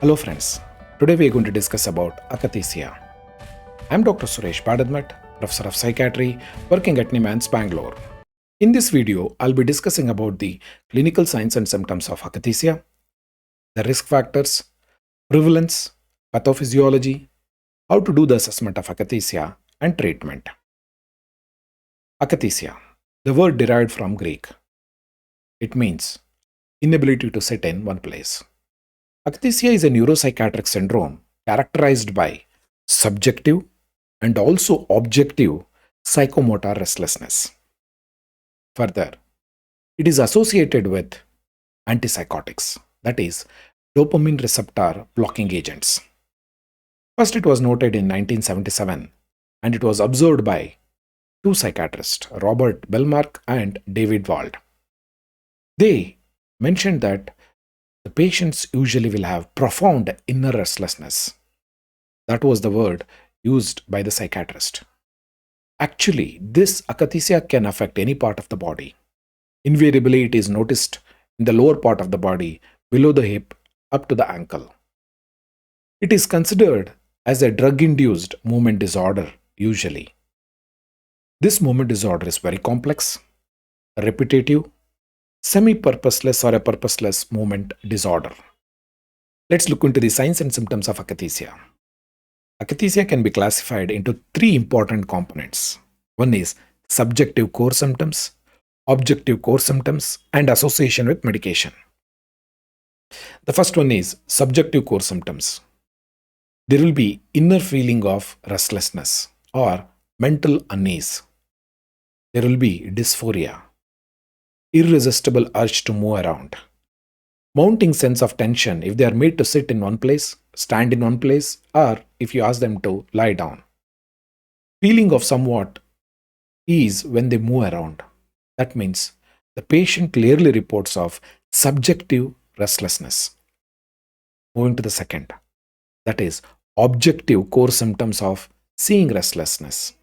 Hello friends, today we are going to discuss about Akathisia. I am Dr. Suresh Badadmat, Professor of Psychiatry, working at NIMANS, Bangalore. In this video, I'll be discussing about the clinical signs and symptoms of Akathisia, the risk factors, prevalence, pathophysiology, how to do the assessment of Akathisia, and treatment. Akathisia, the word derived from Greek. It means inability to sit in one place. Akathisia is a neuropsychiatric syndrome characterized by subjective and also objective psychomotor restlessness. Further, it is associated with antipsychotics, that is, dopamine receptor blocking agents. First, it was noted in 1977 and it was observed by two psychiatrists, Robert Belmark and David Wald. They mentioned that the patients usually will have profound inner restlessness. That was the word used by the psychiatrist. Actually, this akathisia can affect any part of the body. Invariably, it is noticed in the lower part of the body, below the hip, up to the ankle. It is considered as a drug-induced movement disorder, usually. This movement disorder is very complex, repetitive, semi-purposeless or a purposeless movement disorder. Let's look into the signs and symptoms of akathisia. Akathisia can be classified into three important components. One is subjective core symptoms, objective core symptoms, and association with medication. The first one is subjective core symptoms. There will be inner feeling of restlessness or mental unease. There will be dysphoria, irresistible urge to move around, mounting sense of tension if they are made to sit in one place, stand in one place, or if you ask them to lie down. Feeling of somewhat ease when they move around. That means the patient clearly reports of subjective restlessness. Moving to the second, that is objective core symptoms of seeing restlessness.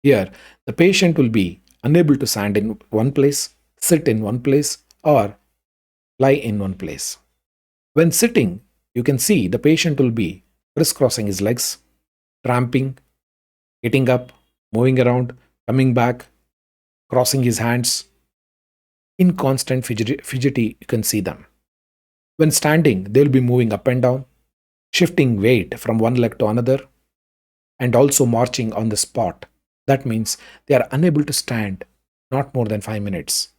Here, the patient will be unable to stand in one place, sit in one place, or lie in one place. When sitting, you can see the patient will be crisscrossing his legs, tramping, getting up, moving around, coming back, crossing his hands. In constant fidgety, you can see them. When standing, they will be moving up and down, shifting weight from one leg to another, and also marching on the spot. That means they are unable to stand not more than 5 minutes.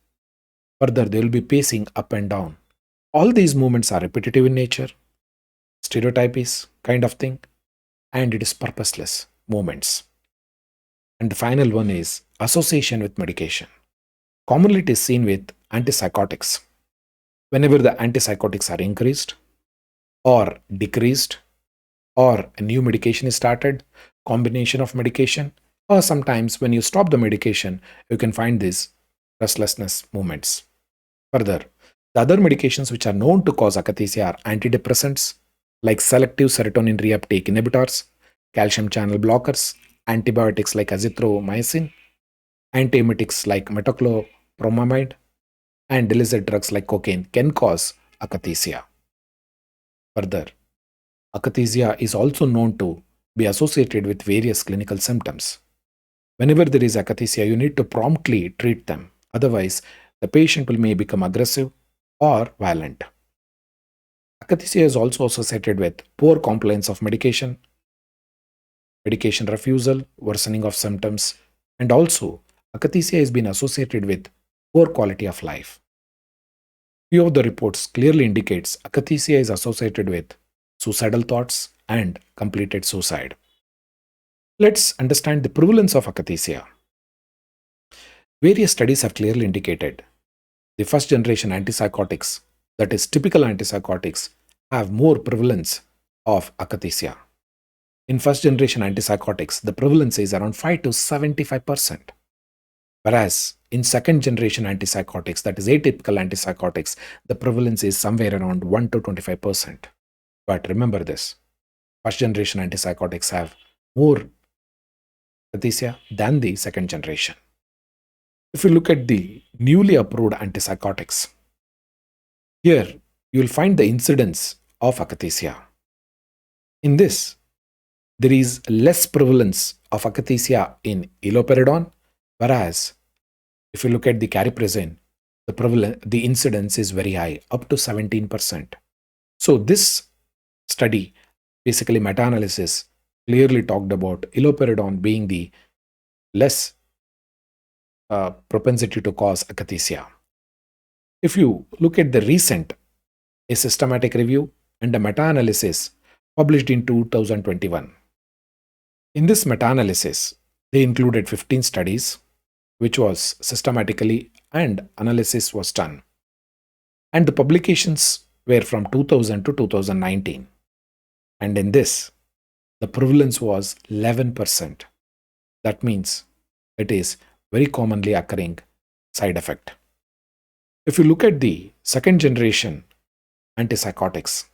Further, they will be pacing up and down. All these movements are repetitive in nature, stereotypies kind of thing, and it is purposeless movements. And the final one is association with medication. Commonly it is seen with antipsychotics. Whenever the antipsychotics are increased or decreased, or a new medication is started, combination of medication, or sometimes when you stop the medication, you can find these restlessness movements. Further, the other medications which are known to cause akathisia are antidepressants like selective serotonin reuptake inhibitors, calcium channel blockers, antibiotics like azithromycin, antiemetics like metoclopramide, and illicit drugs like cocaine can cause akathisia. Further, akathisia is also known to be associated with various clinical symptoms. Whenever there is akathisia, you need to promptly treat them. Otherwise, the patient may become aggressive or violent. Akathisia is also associated with poor compliance of medication, medication refusal, worsening of symptoms, and also akathisia has been associated with poor quality of life. Few of the reports clearly indicates akathisia is associated with suicidal thoughts and completed suicide. Let's understand the prevalence of akathisia. Various studies have clearly indicated the first generation antipsychotics, that is typical antipsychotics, have more prevalence of akathisia. In first generation antipsychotics, the prevalence is around 5 to 75%. Whereas in second generation antipsychotics, that is atypical antipsychotics, the prevalence is somewhere around 1 to 25%. But remember this, first generation antipsychotics have more akathisia than the second generation. If you look at the newly approved antipsychotics, here you will find the incidence of akathisia. In this, there is less prevalence of akathisia in iloperidone, whereas if you look at the cariprazine, the incidence is very high, up to 17%. So this study, basically meta-analysis, clearly talked about iloperidone being the less propensity to cause akathisia. If you look at the recent a systematic review and a meta-analysis published in 2021. In this meta-analysis, they included 15 studies, which was systematically and analysis was done. And the publications were from 2000 to 2019. And in this, the prevalence was 11%. That means it is very commonly occurring side effect. If you look at the second generation antipsychotics,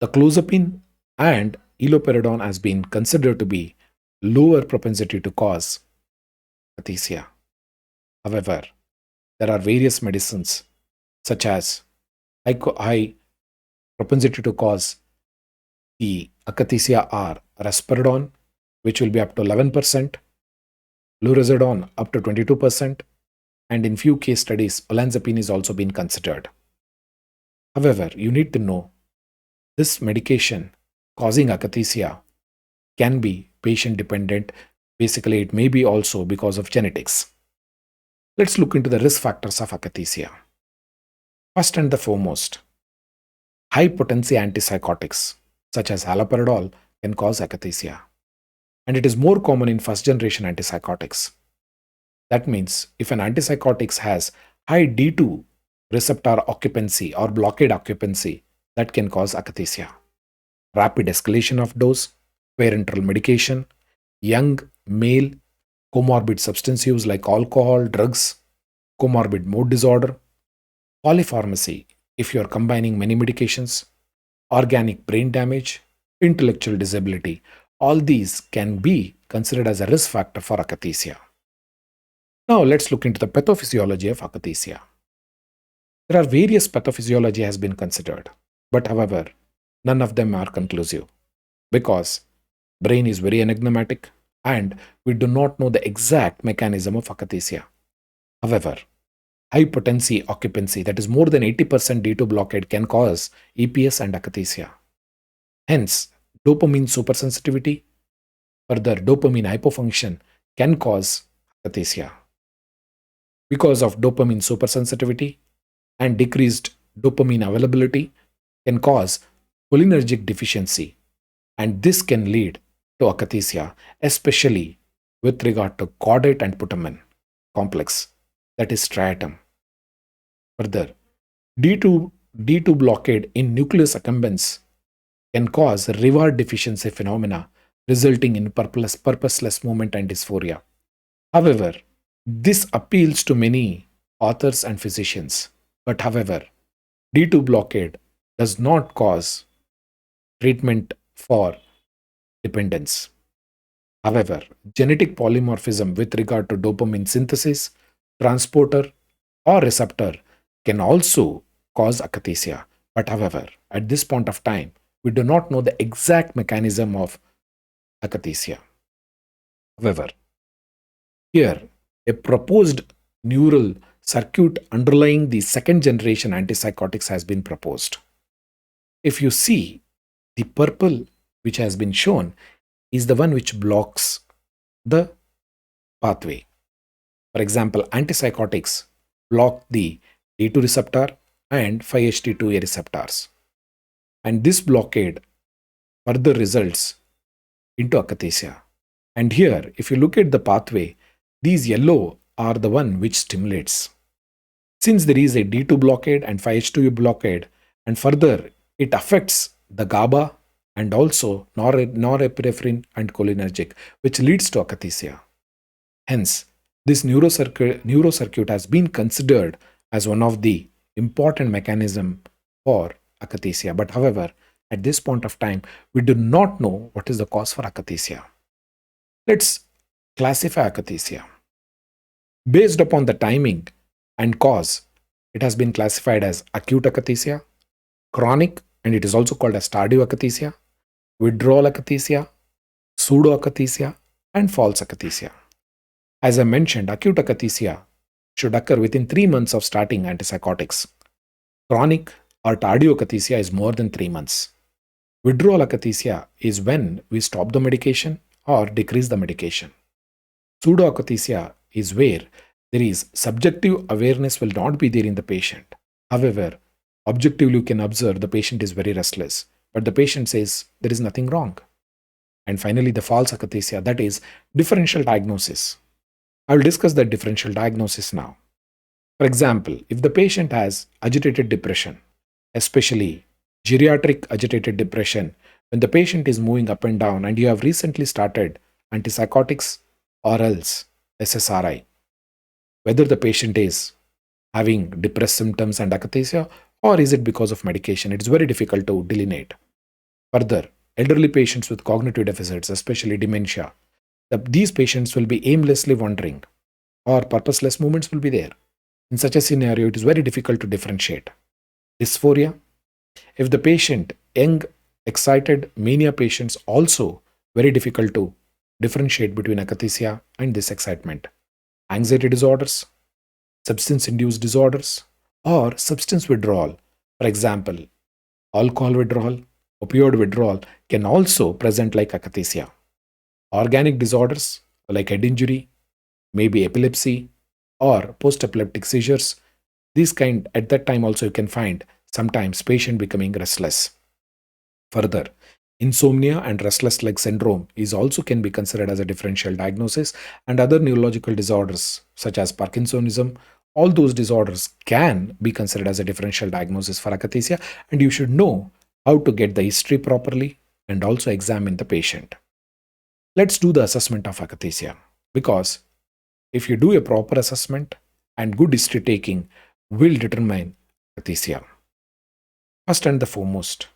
the clozapine and iloperidone has been considered to be lower propensity to cause akathisia. However, there are various medicines such as high propensity to cause the akathisia are risperidone, which will be up to 11%, lurazidone up to 22%, and in few case studies, olanzapine is also being considered. However, you need to know this medication causing akathisia can be patient dependent. Basically, it may be also because of genetics. Let's look into the risk factors of akathisia. First and the foremost, high potency antipsychotics such as haloperidol can cause akathisia, and it is more common in first generation antipsychotics. That means if an antipsychotics has high D2 receptor occupancy or blockade occupancy, that can cause akathisia. Rapid escalation of dose, parenteral medication, young male, comorbid substance use like alcohol, drugs, comorbid mood disorder, polypharmacy if you are combining many medications, organic brain damage, intellectual disability, all these can be considered as a risk factor for akathisia. Now let's look into the pathophysiology of akathisia. There are various pathophysiology has been considered, but however, none of them are conclusive because brain is very enigmatic and we do not know the exact mechanism of akathisia. However, high potency occupancy, that is more than 80% D2 blockade, can cause EPS and akathisia. Hence, dopamine supersensitivity, further dopamine hypofunction can cause akathisia. Because of dopamine supersensitivity and decreased dopamine availability can cause cholinergic deficiency, and this can lead to akathisia, especially with regard to caudate and putamen complex, that is striatum. Further, D2 blockade in nucleus accumbens can cause reward deficiency phenomena resulting in purposeless movement and dysphoria. However, this appeals to many authors and physicians. But however, D2 blockade does not cause treatment for dependence. However, genetic polymorphism with regard to dopamine synthesis, transporter, or receptor can also cause akathisia. But however, at this point of time, we do not know the exact mechanism of akathisia. However, here a proposed neural circuit underlying the second generation antipsychotics has been proposed. If you see, the purple which has been shown is the one which blocks the pathway. For example, antipsychotics block the D2 receptor and 5-HT2A receptors. And this blockade further results into akathisia. And here, if you look at the pathway, these yellow are the one which stimulates. Since there is a D2 blockade and 5-HT2A blockade, and further it affects the GABA and also norepinephrine and cholinergic, which leads to akathisia. Hence, this neurocircuit has been considered as one of the important mechanism for akathisia. But however, at this point of time, we do not know what is the cause for akathisia. Let's classify akathisia. Based upon the timing and cause, it has been classified as acute akathisia, chronic, and it is also called as tardive akathisia, withdrawal akathisia, pseudo akathisia, and false akathisia. As I mentioned, acute akathisia should occur within 3 months of starting antipsychotics. Chronic or tardive akathisia is more than 3 months. Withdrawal akathisia is when we stop the medication or decrease the medication. Pseudo akathisia is where there is subjective awareness will not be there in the patient. However, objectively you can observe the patient is very restless, but the patient says there is nothing wrong. And finally, the false akathisia, that is differential diagnosis. I will discuss that differential diagnosis now. For example, if the patient has agitated depression, especially geriatric agitated depression, when the patient is moving up and down and you have recently started antipsychotics or else SSRI, whether the patient is having depressed symptoms and akathisia or is it because of medication, it is very difficult to delineate. Further, elderly patients with cognitive deficits, especially dementia, these patients will be aimlessly wandering or purposeless movements will be there. In such a scenario, it is very difficult to differentiate. Dysphoria, if the patient, young, excited, mania patients, also very difficult to differentiate between akathisia and this excitement. Anxiety disorders, substance-induced disorders, or substance withdrawal. For example, alcohol withdrawal, opioid withdrawal can also present like akathisia. Organic disorders like head injury, maybe epilepsy, or post-epileptic seizures, these kind at that time also you can find sometimes patient becoming restless. Further, insomnia and restless leg syndrome is also can be considered as a differential diagnosis, and other neurological disorders such as Parkinsonism, all those disorders can be considered as a differential diagnosis for akathisia, and you should know how to get the history properly and also examine the patient. Let's do the assessment of akathisia, because if you do a proper assessment and good history taking will determine akathisia. First and the foremost,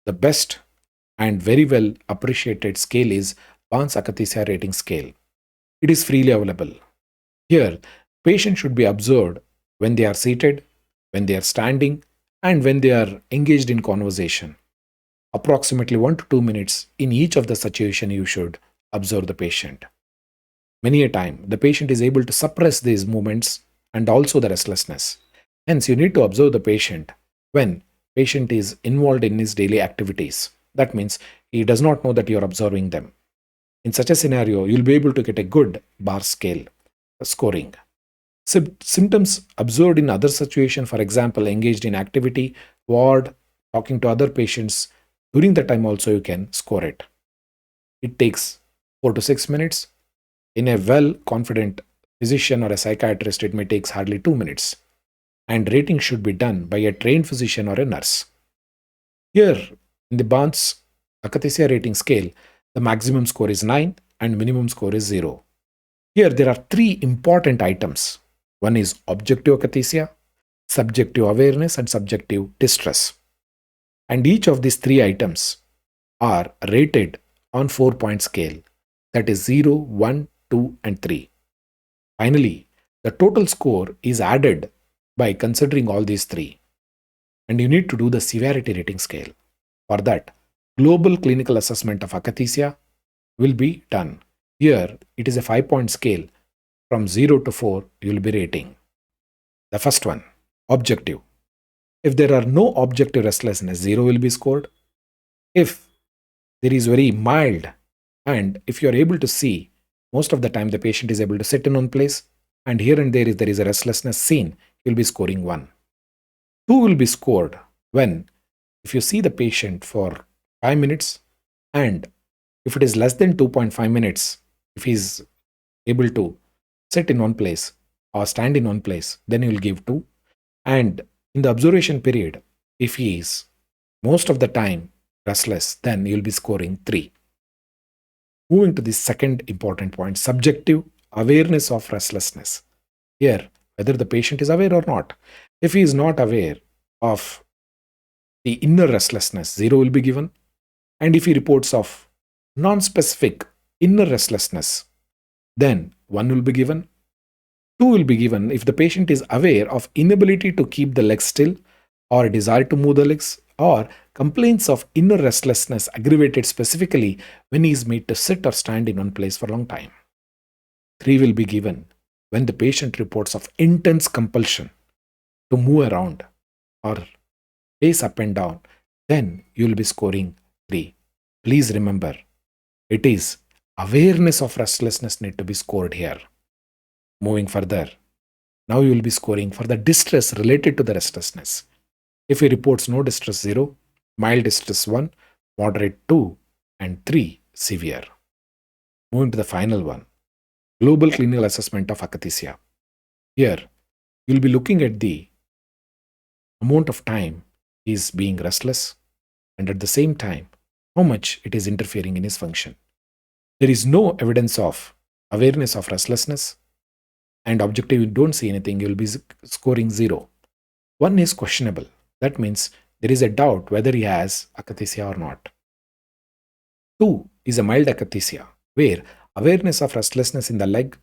the best and very well appreciated scale is Barnes Akathisia Rating Scale. It is freely available. Here, patients should be observed when they are seated, when they are standing, and when they are engaged in conversation. Approximately 1 to 2 minutes in each of the situation you should observe the patient. Many a time, the patient is able to suppress these movements and also the restlessness. Hence, you need to observe the patient when patient is involved in his daily activities. That means he does not know that you are observing them. In such a scenario, you'll be able to get a good bar scale scoring. Symptoms observed in other situations, for example, engaged in activity, ward, talking to other patients, during the time also you can score it. It takes 4 to 6 minutes. In a well-confident physician or a psychiatrist, it may take hardly 2 minutes. And rating should be done by a trained physician or a nurse. Here, in the Barnes Akathisia Rating Scale, the maximum score is 9 and minimum score is 0. Here, there are 3 important items. One is objective akathisia, subjective awareness, and subjective distress. And each of these 3 items are rated on 4-point scale, that is 0, 1, 2, and 3. Finally, the total score is added by considering all these 3. And you need to do the severity rating scale. For that, global clinical assessment of akathisia will be done. Here, it is a 5-point scale. From 0 to 4, you will be rating. The first one, objective. If there are no objective restlessness, 0 will be scored. If there is very mild, and if you are able to see, most of the time the patient is able to sit in one place, and here and there, if there is a restlessness seen, you will be scoring 1. 2 will be scored when, if you see the patient for 5 minutes, and if it is less than 2.5 minutes, if he is able to sit in one place or stand in one place, then you will give 2. And in the observation period, if he is most of the time restless, then you will be scoring 3. Moving to the second important point, subjective awareness of restlessness. Here, whether the patient is aware or not. If he is not aware of the inner restlessness, 0 will be given. And if he reports of non-specific inner restlessness, then 1 will be given. 2 will be given if the patient is aware of inability to keep the legs still or desire to move the legs or complaints of inner restlessness aggravated specifically when he is made to sit or stand in one place for a long time. 3 will be given when the patient reports of intense compulsion to move around or pace up and down, then you will be scoring 3. Please remember, it is awareness of restlessness need to be scored here. Moving further, now you will be scoring for the distress related to the restlessness. If he reports no distress 0, mild distress 1, moderate 2, and 3 severe. Moving to the final one, global clinical assessment of akathisia. Here, you will be looking at the amount of time he is being restless and at the same time how much it is interfering in his function. There is no evidence of awareness of restlessness and objective you don't see anything, you will be scoring 0. 1 is questionable. That means there is a doubt whether he has akathisia or not. 2 is a mild akathisia where awareness of restlessness in the leg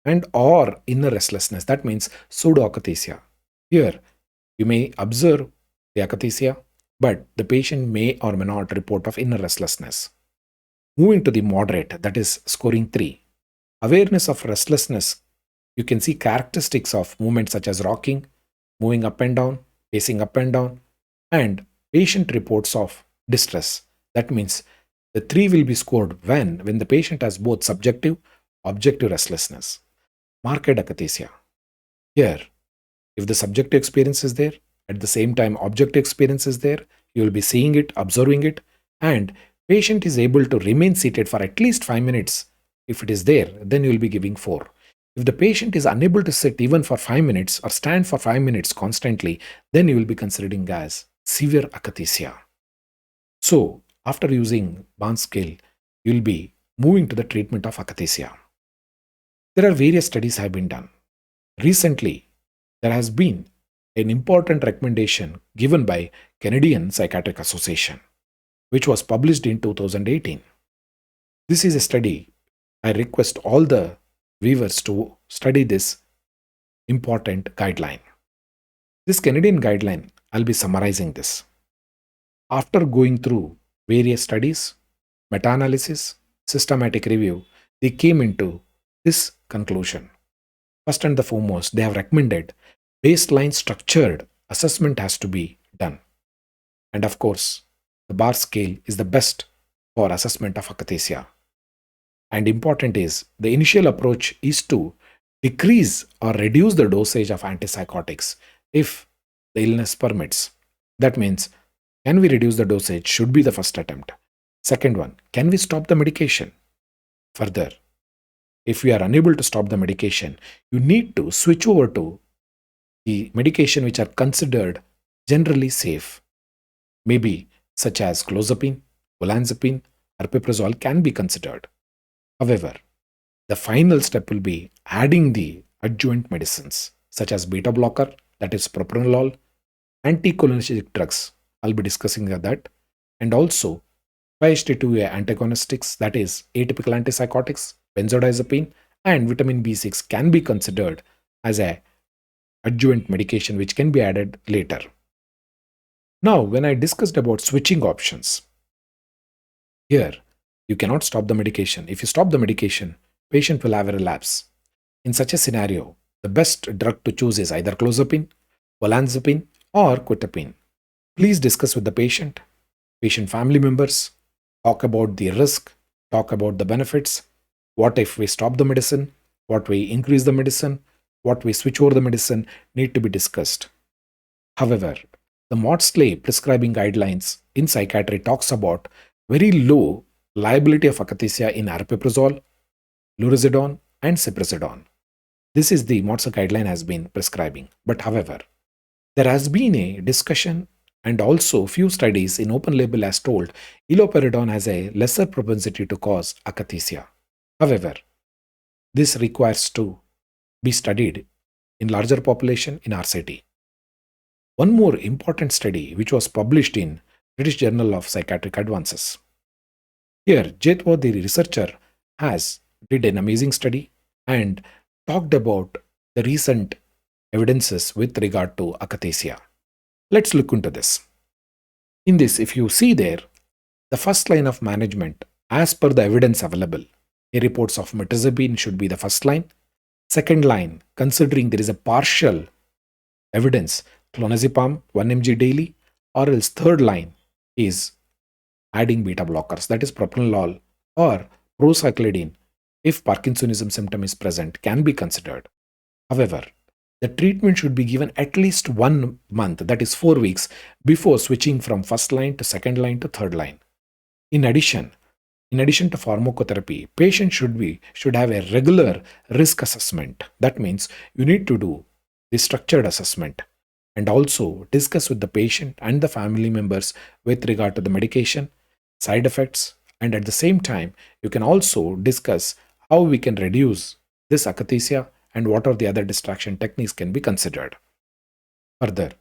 and or inner restlessness, that means pseudo akathisia. Here you may observe the akathisia, but the patient may or may not report of inner restlessness. Moving to the moderate, that is scoring 3. Awareness of restlessness, you can see characteristics of movement such as rocking, moving up and down, pacing up and down, and patient reports of distress. That means the 3 will be scored when the patient has both subjective, objective restlessness. Marked akathisia. Here, if the subjective experience is there, at the same time objective experience is there, you will be seeing it, observing it, and patient is able to remain seated for at least 5 minutes. If it is there, then you will be giving 4. If the patient is unable to sit even for 5 minutes or stand for 5 minutes constantly, then you will be considering as severe akathisia. So, after using Barnes scale, you will be moving to the treatment of akathisia. There are various studies have been done. Recently, there has been an important recommendation given by Canadian Psychiatric Association, which was published in 2018. This is a study. I request all the viewers to study this important guideline. This Canadian guideline, I'll be summarizing this. After going through various studies, meta-analysis, systematic review, they came into this conclusion. First and the foremost, they have recommended baseline structured assessment has to be done. And of course, the bar scale is the best for assessment of akathisia. And important is, the initial approach is to decrease or reduce the dosage of antipsychotics if the illness permits. That means, can we reduce the dosage should be the first attempt. Second one, can we stop the medication? Further, if we are unable to stop the medication, you need to switch over to the medication which are considered generally safe. Maybe such as clozapine, olanzapine, aripiprazole can be considered. However, the final step will be adding the adjuvant medicines such as beta blocker, that is propranolol, anticholinergic drugs, I'll be discussing that, and also 5-HT2A antagonistics, that is atypical antipsychotics, benzodiazepine, and vitamin B6 can be considered as a adjuvant medication which can be added later. Now, when I discussed about switching options, here you cannot stop the medication. If you stop the medication, patient will have a relapse. In such a scenario, the best drug to choose is either clozapine, olanzapine, or quetiapine. Please discuss with the patient family members, talk about the risk, talk about the benefits. What if we stop the medicine? What we increase the medicine? What we switch over the medicine need to be discussed. However, the Maudsley prescribing guidelines in psychiatry talks about very low liability of akathisia in aripiprazole, lurazidone, and ciprasidone. This is the Maudsley guideline has been prescribing. But however, there has been a discussion and also few studies in open label has told iloperidone has a lesser propensity to cause akathisia. However, this requires to be studied in larger population in RCT. One more important study which was published in British Journal of Psychiatric Advances. Here, Jetwa, the researcher, did an amazing study and talked about the recent evidences with regard to akathisia. Let's look into this. In this, if you see there, the first line of management, as per the evidence available, a reports of mirtazapine should be the first line. Second line, considering there is a partial evidence, clonazepam 1 mg daily, or else third line is adding beta blockers, that is propranolol or procyclidine, if Parkinsonism symptom is present, can be considered. However, the treatment should be given at least 1 month, that is 4 weeks, before switching from first line to second line to third line. In addition to pharmacotherapy, patient should have a regular risk assessment. That means you need to do the structured assessment and also discuss with the patient and the family members with regard to the medication, side effects, and at the same time, you can also discuss how we can reduce this akathisia and what are the other distraction techniques can be considered. Further,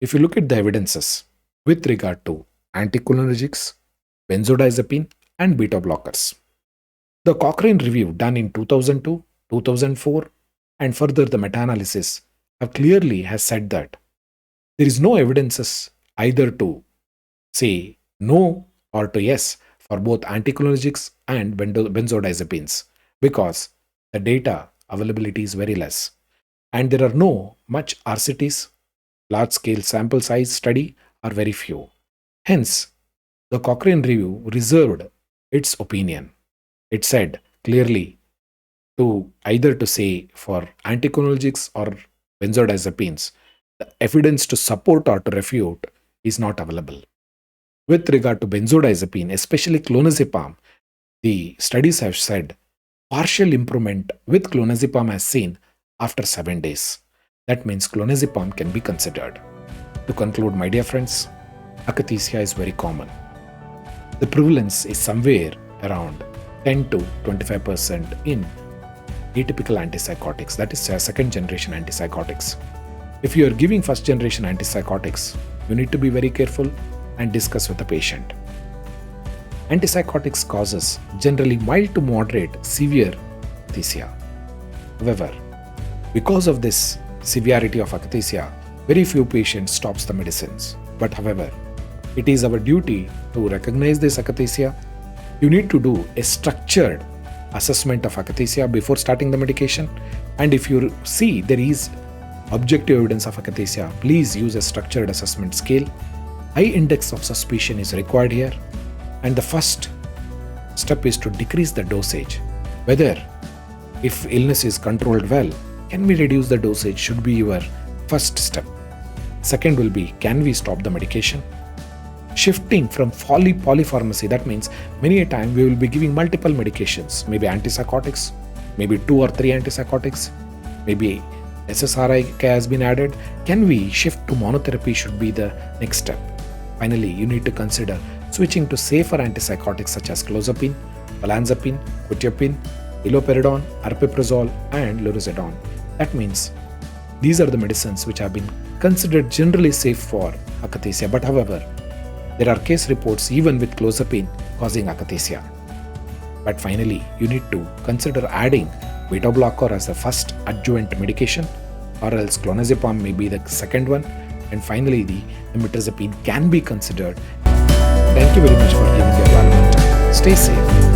if you look at the evidences with regard to anticholinergics, benzodiazepine, and beta blockers, the Cochrane review done in 2002, 2004, and further the meta-analysis have clearly has said that there is no evidences either to say no or to yes for both anticholinergics and benzodiazepines, because the data availability is very less and there are no much RCTs, large scale sample size study are very few. Hence, the Cochrane review reserved its opinion. It said clearly to either to say for anticholinergics or benzodiazepines, the evidence to support or to refute is not available. With regard to benzodiazepine, especially clonazepam, the studies have said partial improvement with clonazepam as seen after 7 days. That means clonazepam can be considered. To conclude, my dear friends, akathisia is very common. The prevalence is somewhere around 10 to 25% in atypical antipsychotics, that is second generation antipsychotics. If you are giving first generation antipsychotics, you need to be very careful and discuss with the patient. Antipsychotics causes generally mild to moderate severe akathisia. However, because of this severity of akathisia, very few patients stops the medicines. But however, it is our duty to recognize this akathisia. You need to do a structured assessment of akathisia before starting the medication. And if you see there is objective evidence of akathisia, please use a structured assessment scale. High index of suspicion is required here. And the first step is to decrease the dosage. Whether if illness is controlled well, can we reduce the dosage should be your first step. Second will be, can we stop the medication? Shifting from polypharmacy, that means many a time we will be giving multiple medications, maybe antipsychotics, maybe 2 or 3 antipsychotics, maybe SSRI has been added. Can we shift to monotherapy should be the next step. Finally, you need to consider switching to safer antipsychotics such as clozapine, olanzapine, quetiapine, iloperidone, aripiprazole, and lurasidone. That means these are the medicines which have been considered generally safe for akathisia. But however, there are case reports even with clozapine causing akathisia. But finally, you need to consider adding beta blocker as the first adjuvant medication, or else clonazepam may be the second one, and finally the mirtazapine can be considered. Thank you very much for giving your valuable time. Stay safe.